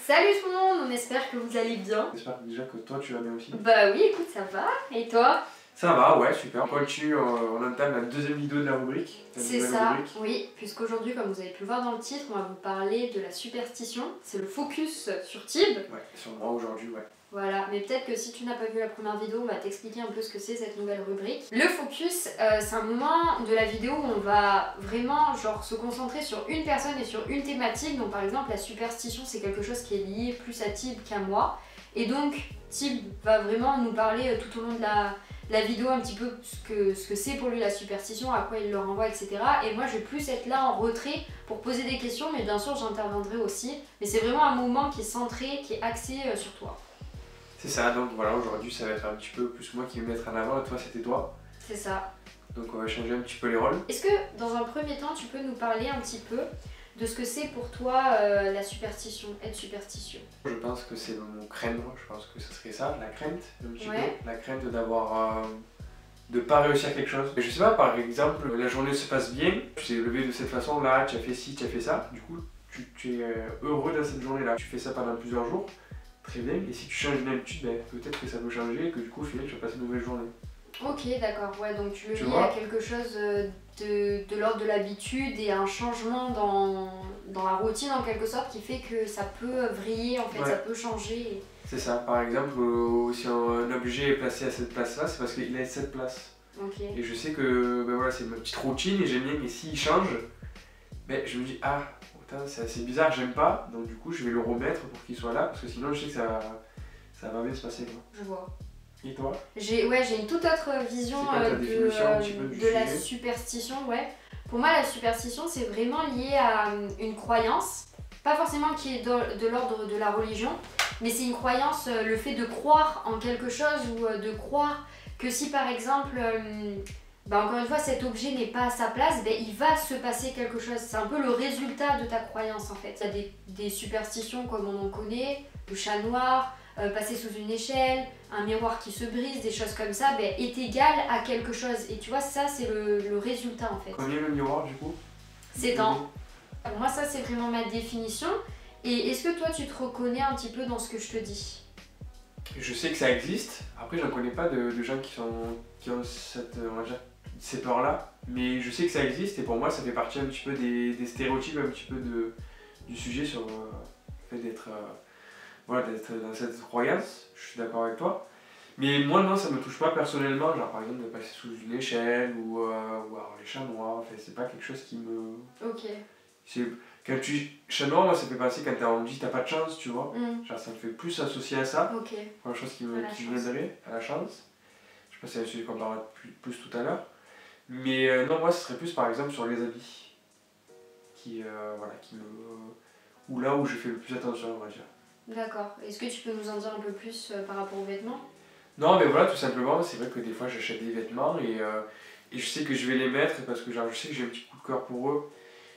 Salut tout le monde, on espère que vous allez bien. J'espère déjà que toi tu vas bien aussi. Bah oui, écoute, ça va. Et toi? Ça va, ouais, super. On continue, on entame la deuxième vidéo de la rubrique. C'est ça, oui, puisqu'aujourd'hui, comme vous avez pu le voir dans le titre, on va vous parler de la superstition. C'est le focus sur Tib. Ouais, sur moi aujourd'hui, ouais. Voilà, mais peut-être que si tu n'as pas vu la première vidéo, on va t'expliquer un peu ce que c'est cette nouvelle rubrique. Le focus, c'est un moment de la vidéo où on va vraiment genre se concentrer sur une personne et sur une thématique. Donc par exemple, la superstition, c'est quelque chose qui est lié plus à Tib qu'à moi. Et donc, Tib va vraiment nous parler tout au long de la vidéo un petit peu ce que c'est pour lui la superstition, à quoi il le renvoie, etc. Et moi, je vais plus être là en retrait pour poser des questions, mais bien sûr, j'interviendrai aussi. Mais c'est vraiment un moment qui est centré, qui est axé sur toi. C'est ça, donc voilà, aujourd'hui ça va être un petit peu plus moi qui vais me mettre en avant et toi c'était toi. C'est ça. Donc on va changer un petit peu les rôles. Est-ce que dans un premier temps tu peux nous parler un petit peu de ce que c'est pour toi la superstition, être superstitieux? Je pense que c'est mon craindre, je pense que ce serait ça, la crainte un petit Ouais. peu. La crainte d'avoir... de pas réussir quelque chose. Mais je sais pas, par exemple, la journée se passe bien, tu t'es levé de cette façon là, tu as fait ci, tu as fait ça, du coup tu es heureux dans cette journée là. Tu fais ça pendant plusieurs jours. Très bien, et si tu changes une habitude, ben, peut-être que ça peut changer et que du coup au final tu vas passer une nouvelle journée. Ok, d'accord, ouais, donc tu le Tu lis vois à quelque chose de l'ordre de l'habitude et un changement dans la routine en quelque sorte qui fait que ça peut vriller, en fait, Ouais. ça peut changer. C'est ça, par exemple, si un objet est placé à cette place là, c'est parce qu'il a cette place. Ok. Et je sais que ben voilà, c'est ma petite routine et j'aime bien, mais s'il change, ben, je me dis ah, putain, c'est assez bizarre, j'aime pas, donc du coup je vais le remettre pour qu'il soit là, parce que sinon je sais que ça va bien se passer. Quoi. Je vois. Et toi? J'ai une toute autre vision de la superstition, ouais. Pour moi, la superstition, c'est vraiment lié à une croyance, pas forcément qui est de l'ordre de la religion, mais c'est une croyance, le fait de croire en quelque chose ou de croire que si par exemple, encore une fois, cet objet n'est pas à sa place, il va se passer quelque chose. C'est un peu le résultat de ta croyance en fait. Il y a des superstitions comme on en connaît, le chat noir, passer sous une échelle, un miroir qui se brise, des choses comme ça, est égal à quelque chose. Et tu vois, ça c'est le résultat en fait. Combien le miroir du coup? 7 ans. Moi ça c'est vraiment ma définition. Et est-ce que toi tu te reconnais un petit peu dans ce que je te dis? Je sais que ça existe, après j'en connais pas de gens qui ont cette, on va dire, ces peurs-là, mais je sais que ça existe et pour moi ça fait partie un petit peu des stéréotypes, un petit peu du sujet sur le fait d'être voilà, dans cette croyance, je suis d'accord avec toi. Mais moi non, ça me touche pas personnellement, genre par exemple de passer sous une échelle ou alors les chats noirs, enfin, c'est pas quelque chose qui me... Ok. Quand tu... Chat noir, moi ça fait penser quand on me dit t'as pas de chance, tu vois. Genre ça me fait plus associer à ça. Ok. Quelque chose qui m'aiderait à la chance. Je sais pas si c'est un sujet qu'on parlera plus tout à l'heure. Mais non, moi ce serait plus par exemple sur les habits. Voilà, ou là où je fais le plus attention, on va dire. D'accord. Est-ce que tu peux nous en dire un peu plus par rapport aux vêtements? Non, mais voilà, tout simplement, c'est vrai que des fois j'achète des vêtements et je sais que je vais les mettre parce que genre, je sais que j'ai un petit coup de cœur pour eux.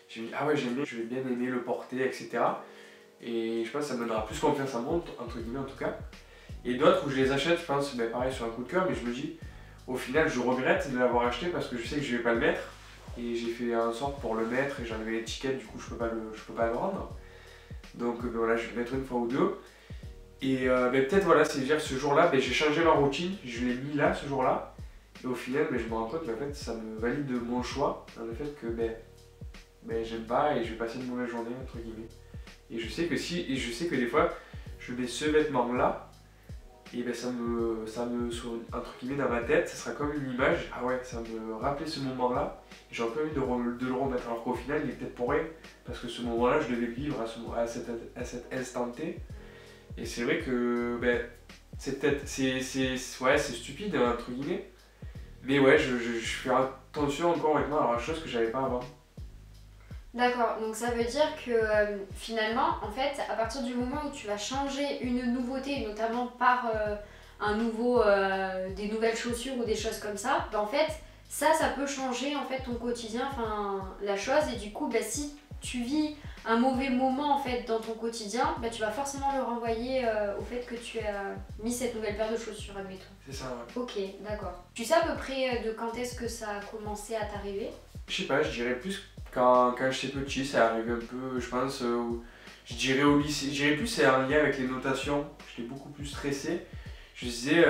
Je me dis, ah ouais, j'aime bien, je vais bien aimer le porter, etc. Et je pense que ça me donnera plus confiance en moi, entre guillemets en tout cas. Et d'autres où je les achète, je pense, pareil sur un coup de cœur, mais je me dis, au final, je regrette de l'avoir acheté parce que je sais que je vais pas le mettre. Et j'ai fait en sorte pour le mettre et j'en avais l'étiquette, du coup je peux pas le rendre. Donc voilà, je vais le mettre une fois ou deux. Et peut-être voilà, c'est-à-dire ce jour-là, j'ai changé ma routine, je l'ai mis là ce jour-là. Et au final, je me rends compte qu'en fait, ça me valide mon choix dans le fait que j'aime pas et je vais passer une mauvaise journée, entre guillemets. Et je sais que des fois, je mets ce vêtement-là, et ça me entre guillemets, dans ma tête, ça sera comme une image, ah ouais, ça me rappelait ce moment-là, et j'ai un peu envie de le remettre, alors qu'au final, il est peut-être pour rien, parce que ce moment-là, je devais vivre à cet instant T. Et c'est vrai que c'est stupide, entre guillemets, mais ouais, je fais attention encore maintenant à la chose que j'avais pas avant. D'accord, donc ça veut dire que finalement, en fait, à partir du moment où tu vas changer une nouveauté, notamment par des nouvelles chaussures ou des choses comme ça, en fait, ça peut changer en fait ton quotidien, la chose, et du coup, si tu vis un mauvais moment en fait dans ton quotidien, tu vas forcément le renvoyer au fait que tu as mis cette nouvelle paire de chaussures, admettons. C'est ça, ouais. Ok, d'accord. Tu sais à peu près de quand est-ce que ça a commencé à t'arriver? Je sais pas, je dirais plus quand j'étais petit, ça arrivait un peu, je pense, Je dirais au lycée, je dirais plus c'est en lien avec les notations, j'étais beaucoup plus stressé. Je disais,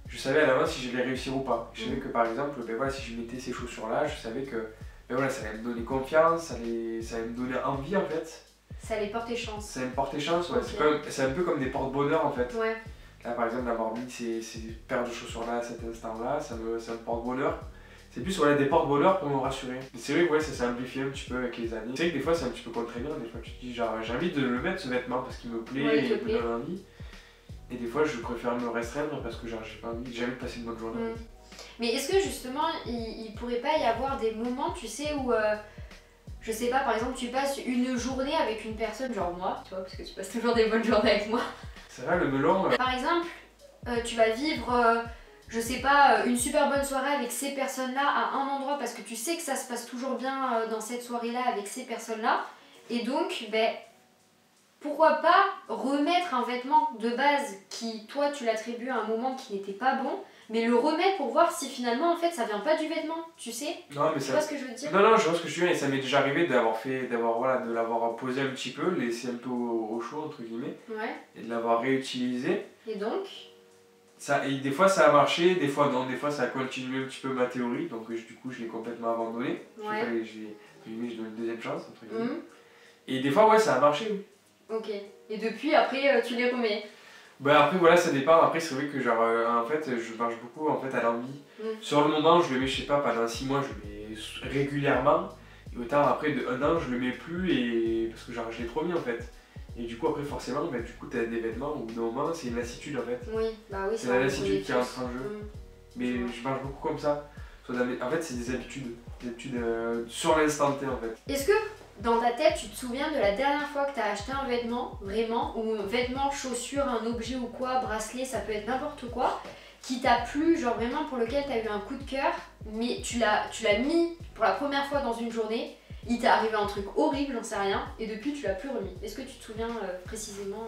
je savais à l'avance si j'allais réussir ou pas. Je savais que par exemple, voilà, si je mettais ces chaussures-là, je savais que voilà, ça allait me donner confiance, ça allait me donner envie en fait. Ça allait porter chance. Ça allait me porter chance, ouais. Okay. C'est un peu comme des porte-bonheur en fait. Ouais. Là par exemple, d'avoir mis ces paires de chaussures-là à cet instant-là, ça me porte bonheur. C'est plus voilà, des porte-bonheur pour me rassurer. C'est vrai que ouais, ça s'est amplifié un petit peu avec les années. C'est vrai que des fois c'est un petit peu contraignant, des fois tu te dis genre j'ai envie de le mettre ce vêtement parce qu'il me plaît et il me donne envie. Et des fois je préfère me restreindre parce que genre j'ai pas envie de passer une bonne journée. Mais est-ce que justement il pourrait pas y avoir des moments, tu sais, où je sais pas, par exemple tu passes une journée avec une personne, genre moi, tu vois, parce que tu passes toujours des bonnes journées avec moi. C'est vrai, le melon. Par exemple, tu vas vivre, je sais pas, une super bonne soirée avec ces personnes-là à un endroit parce que tu sais que ça se passe toujours bien dans cette soirée-là avec ces personnes-là. Et donc, pourquoi pas remettre un vêtement de base qui, toi, tu l'attribues à un moment qui n'était pas bon, mais le remettre pour voir si finalement, en fait, ça vient pas du vêtement, tu sais? Non, mais tu vois ce que je veux dire? Non, je vois ce que je veux dire, et ça m'est déjà arrivé de l'avoir posé un petit peu, laissé un peu au chaud, entre guillemets, et de l'avoir réutilisé. Et donc? Et des fois ça a marché, des fois non, des fois ça a continué un petit peu ma théorie, donc du coup je l'ai complètement abandonné. J'ai donné une deuxième chance, entre guillemets. Et des fois, ouais, ça a marché, oui. Ok. Et depuis, après, tu les remets? Après, voilà, ça dépend. Après, c'est vrai que genre, en fait, je marche beaucoup en fait, à l'envie. Sur le moment, je le mets, je sais pas, pendant 6 mois, je le mets régulièrement. Et autant après, de 1 an, je le mets plus parce que genre, je l'ai trop mis en fait. Et du coup, après, forcément, du coup, t'as des vêtements où, au bout d'un moment, c'est une lassitude en fait. Oui, oui, c'est la lassitude qui rentre en jeu. Mais je marche beaucoup comme ça. En fait, c'est des habitudes. Sur l'instant T en fait. Est-ce que dans ta tête, tu te souviens de la dernière fois que tu as acheté un vêtement, vraiment, ou vêtement, chaussure, un objet ou quoi, bracelet, ça peut être n'importe quoi, qui t'a plu, genre vraiment pour lequel tu as eu un coup de cœur, mais tu l'as mis pour la première fois dans une journée, il t'est arrivé un truc horrible, j'en sais rien, et depuis tu l'as plus remis. Est-ce que tu te souviens précisément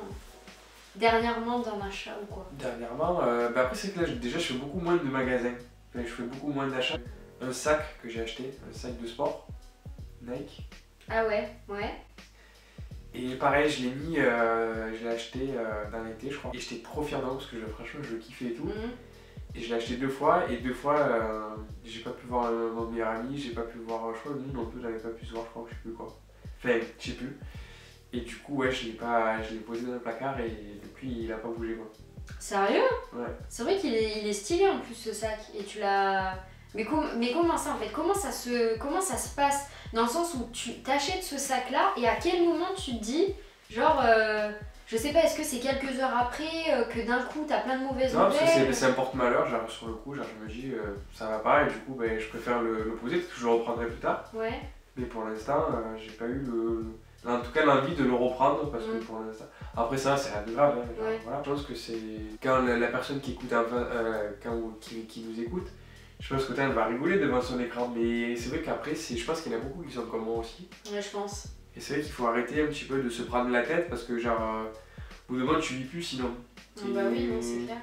dernièrement d'un achat ou quoi? Dernièrement, après c'est que là déjà je fais beaucoup moins de magasins, je fais beaucoup moins d'achats. Un sac que j'ai acheté, un sac de sport, Nike. Ah ouais. Et pareil, je l'ai acheté dans l'été je crois. Et j'étais trop fier d'eux parce que franchement je le kiffais et tout. Et je l'ai acheté 2 fois et 2 fois j'ai pas pu voir mon meilleur ami, j'ai pas pu voir, je crois nous non plus j'avais pas pu se voir, je crois, je sais plus quoi. Enfin, je sais plus. Et du coup ouais, je l'ai posé dans le placard et depuis il a pas bougé quoi. Sérieux? Ouais. C'est vrai qu'il est stylé en plus ce sac et tu l'as... Mais comment ça en fait? Comment ça se passe? Dans le sens où tu t'achètes ce sac là et à quel moment tu te dis genre je sais pas, est-ce que c'est quelques heures après que d'un coup t'as plein de mauvaises nouvelles? Non, parce que c'est un porte-malheur, genre sur le coup, genre, je me dis ça va pas et du coup je préfère le poser parce que je le reprendrai plus tard. Ouais. Mais pour l'instant j'ai pas eu en tout cas l'envie de le reprendre parce que pour l'instant. Après ça c'est rien de grave, hein, genre, voilà. Je pense que c'est quand la personne qui écoute qui nous écoute, je pense que elle va rigoler devant son écran, mais c'est vrai qu'après je pense qu'il y en a beaucoup qui sont comme moi aussi. Ouais, je pense. Et c'est vrai qu'il faut arrêter un petit peu de se prendre la tête parce que genre au bout d'un moment tu vis plus sinon. Bah oui, non, c'est clair.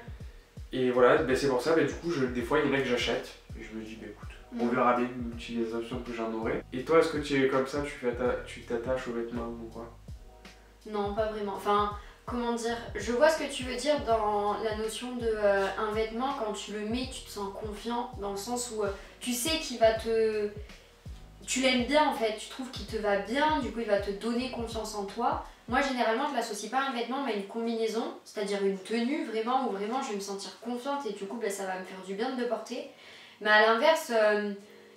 Et voilà, c'est pour ça, du coup des fois il y en a que j'achète et je me dis écoute, on verra bien l'utilisation que j'en aurai. Et toi, est-ce que tu es comme ça, tu t'attaches aux vêtements ou quoi? Non, pas vraiment. Enfin, comment dire, je vois ce que tu veux dire dans la notion de un vêtement, quand tu le mets, tu te sens confiant, dans le sens où tu sais qu'il va te... Tu l'aimes bien en fait, tu trouves qu'il te va bien, du coup il va te donner confiance en toi. Moi généralement je l'associe pas à un vêtement mais à une combinaison, c'est-à-dire une tenue vraiment où vraiment je vais me sentir confiante et du coup ça va me faire du bien de le porter. Mais à l'inverse,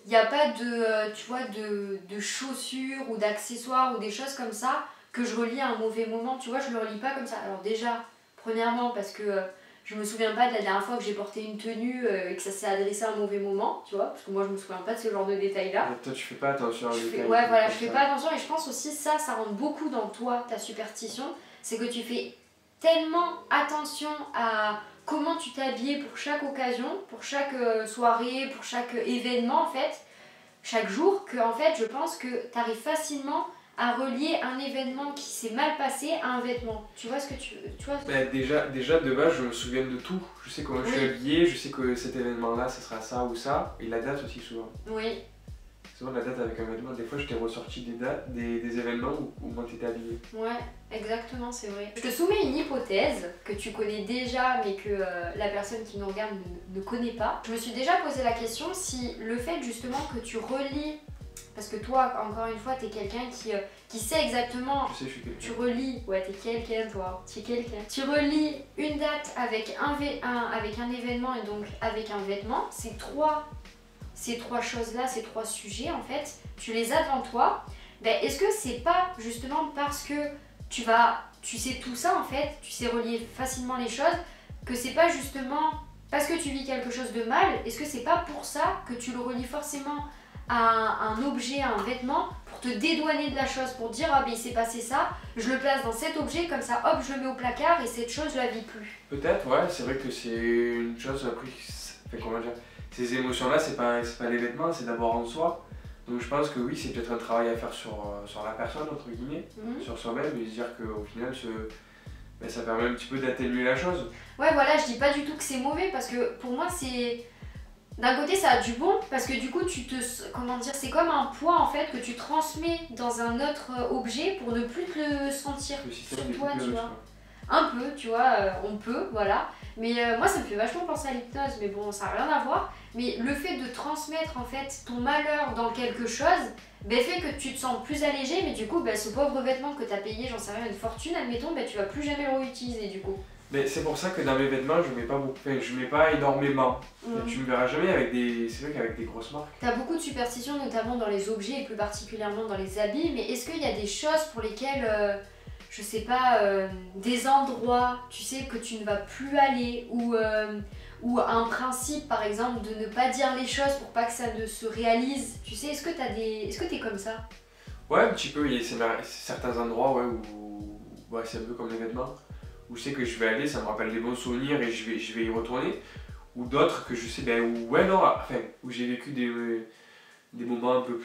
il n'y a pas de chaussures ou d'accessoires ou des choses comme ça que je relie à un mauvais moment, tu vois, je le relie pas comme ça. Alors déjà, premièrement parce que je me souviens pas de la dernière fois que j'ai porté une tenue et que ça s'est adressé à un mauvais moment, tu vois, parce que moi je me souviens pas de ce genre de détails là. Toi tu fais pas attention aux détails. Ouais voilà, je fais pas attention et je pense aussi ça rentre beaucoup dans toi, ta superstition, c'est que tu fais tellement attention à comment tu t'habillais pour chaque occasion, pour chaque soirée, pour chaque événement en fait, chaque jour, que en fait je pense que tu arrives facilement à relier un événement qui s'est mal passé à un vêtement. Tu vois ce que tu vois? Déjà de base je me souviens de tout. Je sais comment je suis habillée, je sais que cet événement là ce sera ça ou ça. Et la date aussi souvent. Oui. souvent la date avec un vêtement, des fois je t'ai ressorti des dates, des événements où moi t'étais habillée. Ouais, exactement, c'est vrai. Je te soumets une hypothèse que tu connais déjà mais que la personne qui nous regarde ne connaît pas. Je me suis déjà posé la question si le fait justement que tu relis, parce que toi, encore une fois, t'es quelqu'un qui sait exactement. Je sais, je suis quelqu'un. Tu relis, ouais, t'es quelqu'un toi, tu es quelqu'un. Tu relis une date avec avec un événement et donc avec un vêtement, ces trois choses-là, ces trois sujets en fait, tu les as devant toi. Ben, est-ce que c'est pas justement parce que tu sais tout ça en fait, tu sais relier facilement les choses, que c'est pas justement parce que tu vis quelque chose de mal, est-ce que c'est pas pour ça que tu le relis forcément à un objet, à un vêtement, pour te dédouaner de la chose, pour dire ah ben il s'est passé ça, je le place dans cet objet, comme ça hop je le mets au placard et cette chose je la vis plus. Peut-être, ouais, c'est vrai que c'est une chose après, comment dire, ces émotions-là, c'est pas les vêtements, c'est d'abord en soi. Donc je pense que oui, c'est peut-être un travail à faire sur la personne, entre guillemets, sur soi-même, et se dire qu'au final, ben, ça permet un petit peu d'atténuer la chose. Ouais, voilà, je dis pas du tout que c'est mauvais, parce que pour moi, c'est... D'un côté, ça a du bon, parce que du coup, comment dire, c'est comme un poids, en fait, que tu transmets dans un autre objet pour ne plus te le sentir sur toi, tu vois. Un peu, tu vois, on peut, voilà. Mais moi, ça me fait vachement penser à l'hypnose, mais bon, ça n'a rien à voir. Mais le fait de transmettre, en fait, ton malheur dans quelque chose, ben, fait que tu te sens plus allégé, mais du coup, ben, ce pauvre vêtement que tu as payé, j'en sais rien, une fortune, admettons, ben, tu vas plus jamais le réutiliser, du coup. Mais c'est pour ça que dans mes vêtements, je mets pas beaucoup, enfin, je mets pas énormément. Tu me verras jamais avec c'est vrai qu'avec des grosses marques. T'as beaucoup de superstitions, notamment dans les objets et plus particulièrement dans les habits, mais est-ce qu'il y a des choses pour lesquelles, je sais pas, des endroits, tu sais, que tu ne vas plus aller, ou un principe, par exemple, de ne pas dire les choses pour pas que ça ne se réalise, tu sais, est-ce que t'es comme ça? Ouais, un petit peu, il y a certains endroits ouais, où ouais, c'est un peu comme les vêtements. Où je sais que je vais aller, ça me rappelle des bons souvenirs et je vais y retourner. Ou d'autres que je sais, ben, où j'ai vécu des moments un peu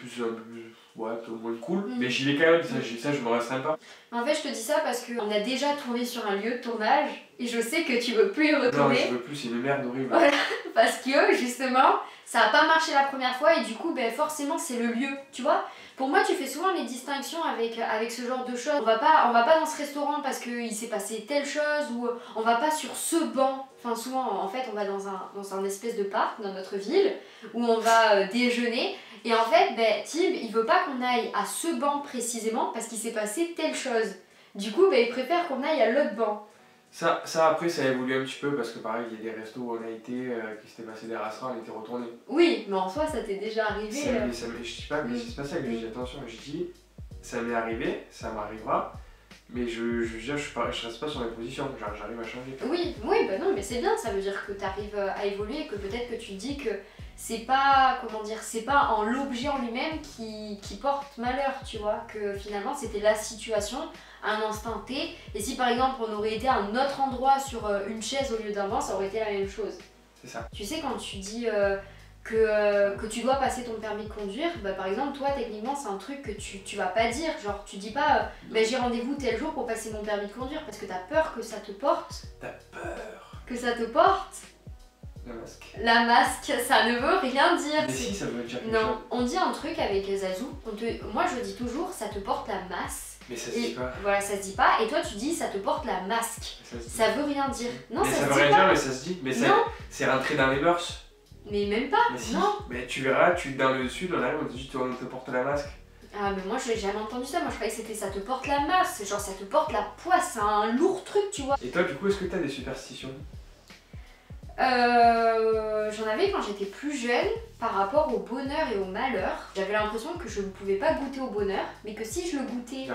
ouais, un peu moins cool. Mais j'y vais quand même, ça je me resterai pas. En fait, je te dis ça parce qu'on a déjà tourné sur un lieu de tournage et je sais que tu veux plus y retourner. Non, je veux plus, c'est une merde horrible. Voilà, parce que justement, ça a pas marché la première fois et du coup, ben, forcément, c'est le lieu, tu vois. Pour moi, tu fais souvent les distinctions avec ce genre de choses. On va pas dans ce restaurant parce qu'il s'est passé telle chose, ou on va pas sur ce banc. Enfin, souvent, en fait, on va dans un espèce de parc dans notre ville où on va déjeuner. Et en fait, ben, Tib, il veut pas qu'on aille à ce banc précisément parce qu'il s'est passé telle chose. Du coup, ben, il préfère qu'on aille à l'autre banc. Ça après ça a évolué un petit peu parce que pareil il y a des restos où on a été, qui s'étaient passé des restaurants, on était retourné. Oui, mais en soi ça t'est déjà arrivé. Je dis pas, mais c'est pas ça que je dis, attention, je dis ça m'est arrivé, ça m'arrivera, mais je reste pas sur mes positions, genre j'arrive à changer. Oui, bah non, mais c'est bien, ça veut dire que t'arrives à évoluer, que peut-être que tu te dis que c'est pas, comment dire, c'est pas en l'objet en lui-même qui porte malheur, tu vois, que finalement c'était la situation à un instant T, et si par exemple on aurait été à un autre endroit sur une chaise au lieu d'un banc, ça aurait été la même chose. C'est ça. Tu sais, quand tu dis que tu dois passer ton permis de conduire, bah par exemple toi techniquement c'est un truc que tu vas pas dire, genre tu dis pas bah, j'ai rendez-vous tel jour pour passer mon permis de conduire parce que t'as peur que ça te porte. T'as peur que ça te porte. La masque. La masque, ça ne veut rien dire. Mais si, ça veut dire quelque Non, chose. on dit un truc avec Zazou, moi je dis toujours ça te porte la masse. Mais ça se dit pas. Voilà, ça se dit pas, et toi tu dis ça te porte la masque. Ça veut rien dire. Non, mais ça veut se dit rien pas. dire, mais ça se dit. Mais c'est rentré dans les mœurs. Mais même pas, mais si. Non. Mais tu verras, dans le sud, on arrive, on te dit on te porte la masque. Ah mais moi j'ai jamais entendu ça, moi je croyais que c'était ça te porte la masse, genre ça te porte la poisse, c'est un lourd truc tu vois. Et toi du coup est-ce que t'as des superstitions? J'en avais quand j'étais plus jeune par rapport au bonheur et au malheur. J'avais l'impression que je ne pouvais pas goûter au bonheur, mais que si je le goûtais...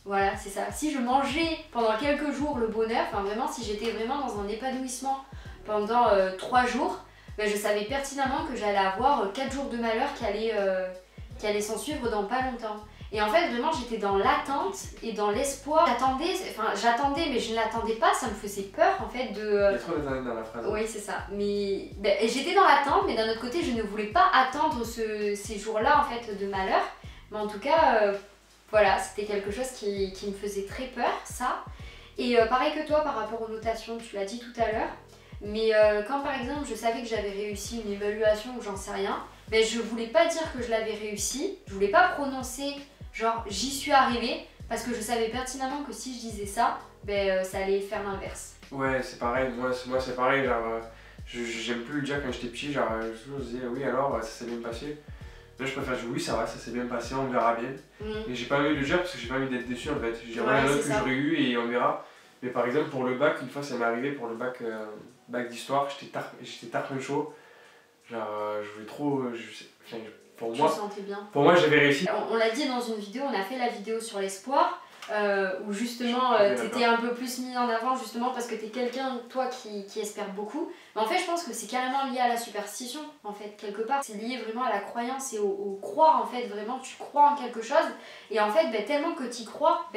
Voilà, c'est ça. Si je mangeais pendant quelques jours le bonheur, enfin vraiment si j'étais vraiment dans un épanouissement pendant 3 jours, ben, je savais pertinemment que j'allais avoir 4 jours de malheur qui allaient s'en suivre dans pas longtemps. Et en fait, vraiment, j'étais dans l'attente et dans l'espoir. J'attendais, mais je ne l'attendais pas, ça me faisait peur en fait de... Il y a trop d'attente dans la phrase. Oui, c'est ça. Mais j'étais dans l'attente, mais d'un autre côté, je ne voulais pas attendre ces jours-là en fait de malheur. Mais en tout cas, voilà, c'était quelque chose qui me faisait très peur, ça. Et pareil que toi, par rapport aux notations, tu l'as dit tout à l'heure. Mais quand par exemple, je savais que j'avais réussi une évaluation ou j'en sais rien, ben, je voulais pas dire que je l'avais réussi, je voulais pas prononcer genre j'y suis arrivée, parce que je savais pertinemment que si je disais ça, ben, ça allait faire l'inverse. Ouais, c'est pareil, moi c'est pareil, genre, j'aime plus le dire quand j'étais petit, genre, je disais oui alors, ça s'est bien passé. Là je préfère dire oui ça va, ça s'est bien passé, on verra bien. Et j'ai pas envie de le dire parce que j'ai pas envie d'être déçu en fait. J'ai rien d'autre que j'aurais eu et on verra. Mais par exemple pour le bac, une fois ça m'est arrivé pour le bac d'histoire, j'étais tard chaud. Genre je voulais trop. Pour moi, bien. Pour moi j'avais réussi. On l'a dit dans une vidéo, on a fait la vidéo sur l'espoir. Où justement t'étais un peu plus mis en avant justement parce que t'es quelqu'un toi qui espère beaucoup, mais en fait je pense que c'est carrément lié à la superstition en fait quelque part, c'est lié vraiment à la croyance et au croire en fait, vraiment tu crois en quelque chose et en fait tellement que t'y crois,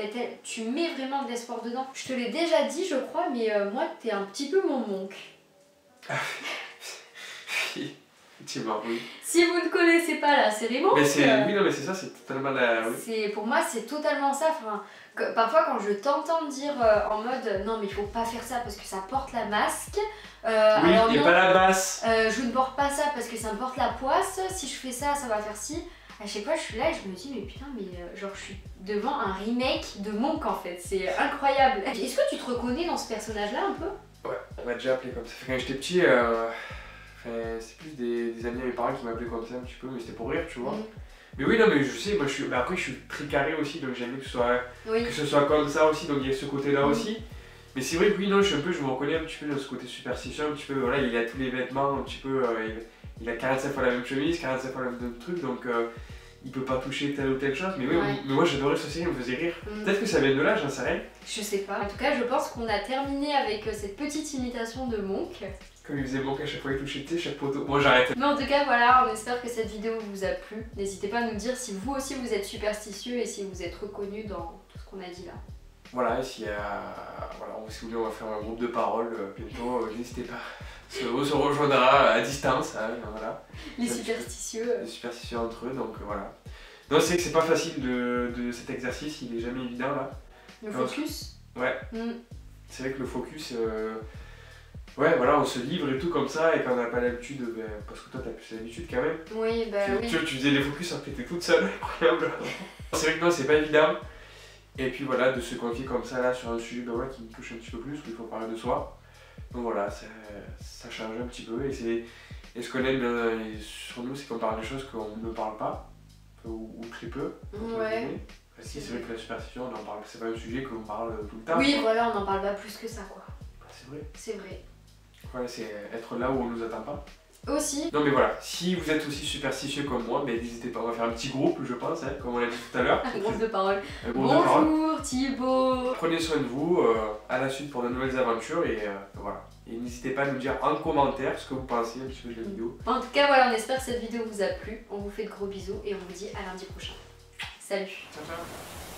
tu mets vraiment de l'espoir dedans. Je te l'ai déjà dit je crois, mais moi t'es un petit peu mon monk. Effectivement, oui. Si vous ne connaissez pas la série Monk, mais oui, non, mais c'est ça, c'est totalement la. Oui. Pour moi, c'est totalement ça. Enfin, parfois, quand je t'entends dire en mode non, mais il faut pas faire ça parce que ça porte la masque. Oui, alors, et non, pas la basse. Je ne porte pas ça parce que ça me porte la poisse. Si je fais ça, ça va faire ci. À chaque fois, je suis là et je me dis, mais putain, mais genre, je suis devant un remake de Monk en fait. C'est incroyable. Est-ce que tu te reconnais dans ce personnage-là un peu? Ouais, on m'a déjà appelé comme ça. Quand j'étais petit. C'est plus des amis à mes parents qui m'appelaient comme ça un petit peu, mais c'était pour rire, tu vois. Mais oui, non, mais je sais, moi après je suis très carré aussi, donc j'aime bien que ce soit comme ça aussi, donc il y a ce côté-là aussi. Mais c'est vrai que oui, non, je me reconnais un petit peu dans ce côté superstitieux, un petit peu, voilà, il a tous les vêtements, un petit peu, il a 45 fois la même chemise, 45 fois le même truc, donc il peut pas toucher telle ou telle chose. Mais oui, mais moi j'adorais ce série, il me faisait rire. Peut-être que ça vient de là, j'en sais rien. Je sais pas. En tout cas, je pense qu'on a terminé avec cette petite imitation de Monk. Comme il faisait Monk à chaque fois, il touchait chaque poteau. Moi j'arrête. Mais en tout cas, voilà, on espère que cette vidéo vous a plu. N'hésitez pas à nous dire si vous aussi vous êtes superstitieux et si vous êtes reconnu dans tout ce qu'on a dit là. Voilà, et si vous voulez, on va faire un groupe de parole bientôt, n'hésitez pas. On se rejoindra à distance, hein, voilà. Les superstitieux. Les superstitieux entre eux, donc voilà. Non, c'est que c'est pas facile de cet exercice, il est jamais évident là. Le focus. Ouais. C'est vrai que le focus, ouais, voilà, on se livre et tout comme ça, et quand on n'a pas l'habitude, parce que toi t'as plus l'habitude quand même. Oui, bah oui. Tu faisais des focus alors que t'étais toute seule, incroyable. C'est vrai que non, c'est pas évident. Et puis voilà, de se confier comme ça là sur un sujet qui me touche un petit peu plus, où il faut parler de soi. Donc voilà, ça change un petit peu. Et ce qu'on aime sur nous, c'est qu'on parle des choses qu'on ne parle pas, ou très peu. Ouais. Si, c'est vrai que la superstition, on en parle, c'est pas un sujet qu'on parle tout le temps. Oui, voilà, on n'en parle pas plus que ça, quoi. C'est vrai. C'est vrai. Voilà, c'est être là où on nous attend pas. Aussi. Non mais voilà, si vous êtes aussi superstitieux comme moi, n'hésitez pas, on va faire un petit groupe je pense, hein, comme on l'a dit tout à l'heure. Un groupe de parole. Bonjour Thibaut. Prenez soin de vous, à la suite pour de nouvelles aventures et voilà. Et n'hésitez pas à nous dire en commentaire ce que vous pensez un petit peu de la vidéo. En tout cas voilà, on espère que cette vidéo vous a plu, on vous fait de gros bisous et on vous dit à lundi prochain. Salut. Ciao ciao.